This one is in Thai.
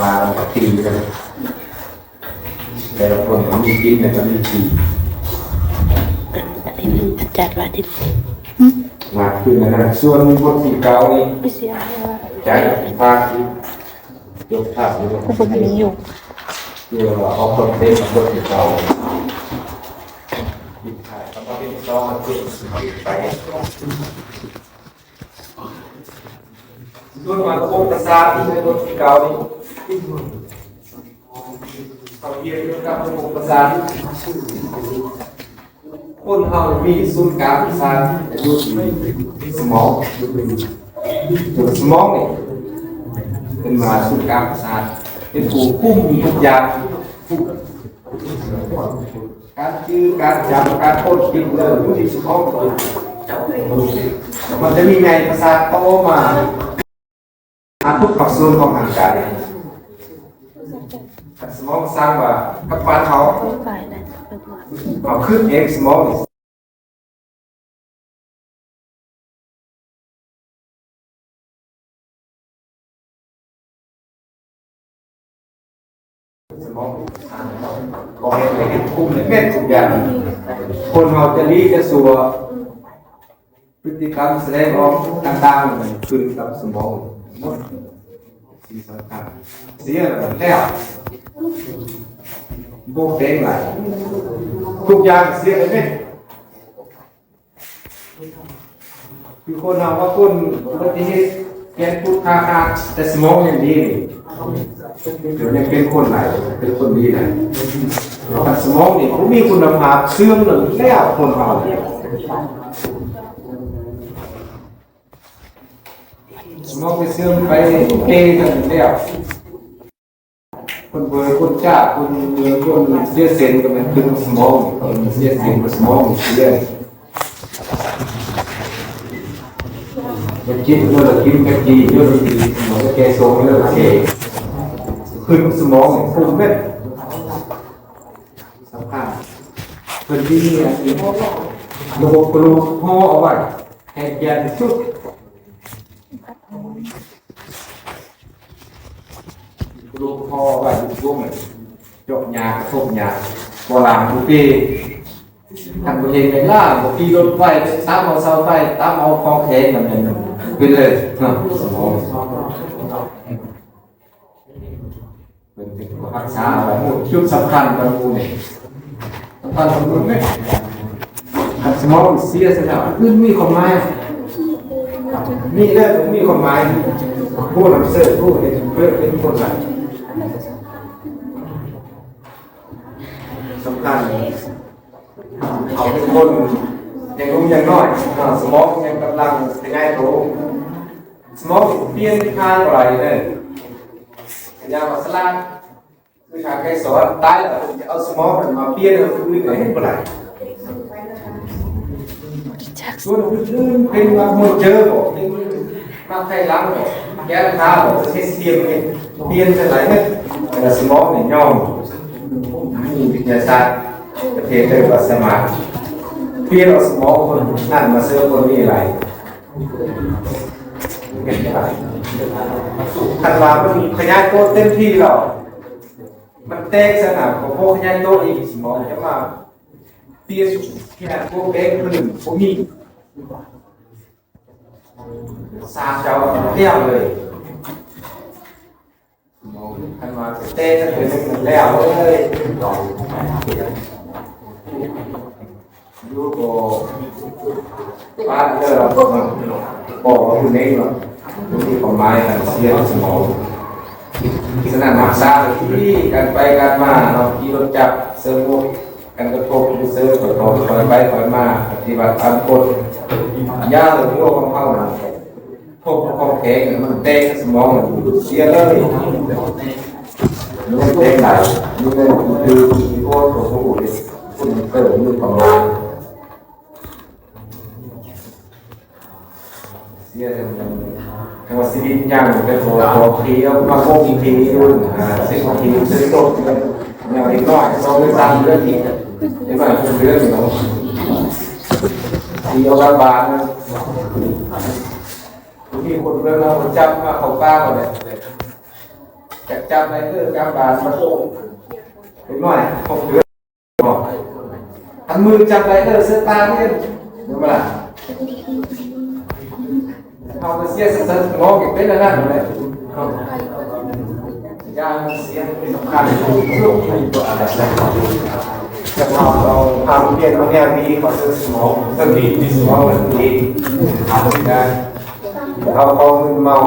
มาตีกันแต่ละคนก็มีกินแต่ก็มีตีอันนี้มันจัดว่าที่มาขึ้นนะส่วนคนที่เก่านี่ไม่เสียว่าใจภาคที่ยกภาพนี้ก็ผมมีอยู่เดี๋ยวเอาคนเต็มคนที่เก่ายิบถ่ายแล้วก็เป็นซองมาเก็บไปส่วนมาโคตรซาที่เป็นคนที่เก่านี่เขาเรียกว่าโคตรซาคนเรามีศูนย์กลางประสาทอยู่ที่สมองตัวสมองนี่เป็นมาศูนย์กลางประสาทเป็นผู้คุมทุกอย่างการชื่อการจำการพูดคิดเรื่องอยู่ที่สมองมันจะมีไงประสาทโตมาทุกส่วนของร่างกายสมองสร้างว่ากับบ้านเขาเอาขึ้นเองสมองสมองก็เห็นเลยคุมเลยแม่ทุกอย่างคนเราจะรีจะสัวพฤติกรรมแสดงออกต่างๆขึ้นกับสมองหมดสิ่งสำคัญเสียแล้วโบกเด้งไหลทุกอย่างเสียเลยเนี่ยคือคนเราว่าคนปฏิเหตุแกนพูดคาแต่สมองยังดีเดี๋ยวยังเป็นคนไหนเป็นคนดีไหนแต่สมองนี่เขามีคุณภาพเสื่อมหนึ่งแล้วคนเราสมองไปเสื่อมไปเกยกันแล้วคนเบอร์คนจ้าคนเบอร์คนเสียเซนก็เป็นตึงสมองคนเสียเซนกับสมองเสียจะกินเมื่อกินกะทิเยอะดีสมองจะแกโซ่เยอะเกยขึ้นสมองฟุ้งเม็ดสำคัญเป็นที่นี่ระบบกระดูกห่อเอาไว้ให้แกนสุดลูกพ่อว่าลูกพวกมันจบยาทบยาโบราณทุกปีทำตัวเองในล่าบางทีรถไฟตามเอาเสาไฟตามเอาคลองแขนแบบนี้เป็นเลยสมองเป็นรักษาอะไรหมดชุดสำคัญบางคนเนี่ยสำคัญบางคนไหมสมองเสียสแล้วขึ้นมีความหมายมีเรื่องมีความหมายผู้นำเสนอผู้เห็นเพื่อเป็นคนไหนสำคัญเขาเป็นคนยังรู้ยังน้อยสมองยังกำลังเป็นไงโตสมองเปลี่ยนทางอะไรเนี่ยยามาสลาคือทางใครสอนตายแล้วจะเอาสมองมาเปลี่ยนเอาคือไหนเป็นไรส่วนอื่นเป็นมาหมดเจอบอกมาใครล้างบอกแก้ข้าวบอกเสียเสียมเปลี่ยนเป็นไรเนี่ยแต่สมองเนี่ยย่อมมีวิทยาศาสตร์ประเทศเรียกว่าสมาธิเปลี่ยนเอาสมองคนนั่นมาเสื้อคนนี้อะไรเป็นอะไรขันว่ามันขยายตัวเต็มที่หรอกมันแตกสนามของพวกขยายตัวอีกสมองจะมาเปลี่ยนขนาดพวกเด็กคนหนึ่งพวกนี้สามเจ้าเที่ยวเลยขันว่าเต้จะเป็นแล้วเลยยูโกบ้านเจอบอกว่าคุณเองหรอที่ของไม้กันเสียสมองขนาดหนักซ่าที่กันไปกันมาเราขี่รถจับเซิร์ฟกันกระทบเซิร์ฟต่อคอยไปคอยมาปฏิบัติตามกฎยาหรือโรคของเขาพวกของแข็งมันเตะสมองเสียเลยมันเตะไหลมันคือพวกของผู้คุณเกิดมือของเราเสียเลยแต่ว่าสิ่งอย่างเป็นตัวทีเอามาโค้งทีด้วยสิ่งของทีสิ่งโตอย่างนี้ก็ต้องเลือกตามเรื่องทีนี่หมายถึงเรื่องอยู่แล้วทีเอาบางมีคนเรื่องเราจับมาเขาป้าเขาเนี่ย จับอะไรก็จับบาสมาเป็นหน่อย6 เดือนทำมือจับอะไรก็เสื้อตาเนี่ยรู้ไหมล่ะเอาไปเสียสักงอเก็บเป็นอะไรนั่นเลยยาเสียสำคัญลูกมีตัวอะไรจะพาเราพาเรียนมาเนี่ยดีเขาซื้อสมองสติดีสมองมันดีทำได้เราเอาเงินเมา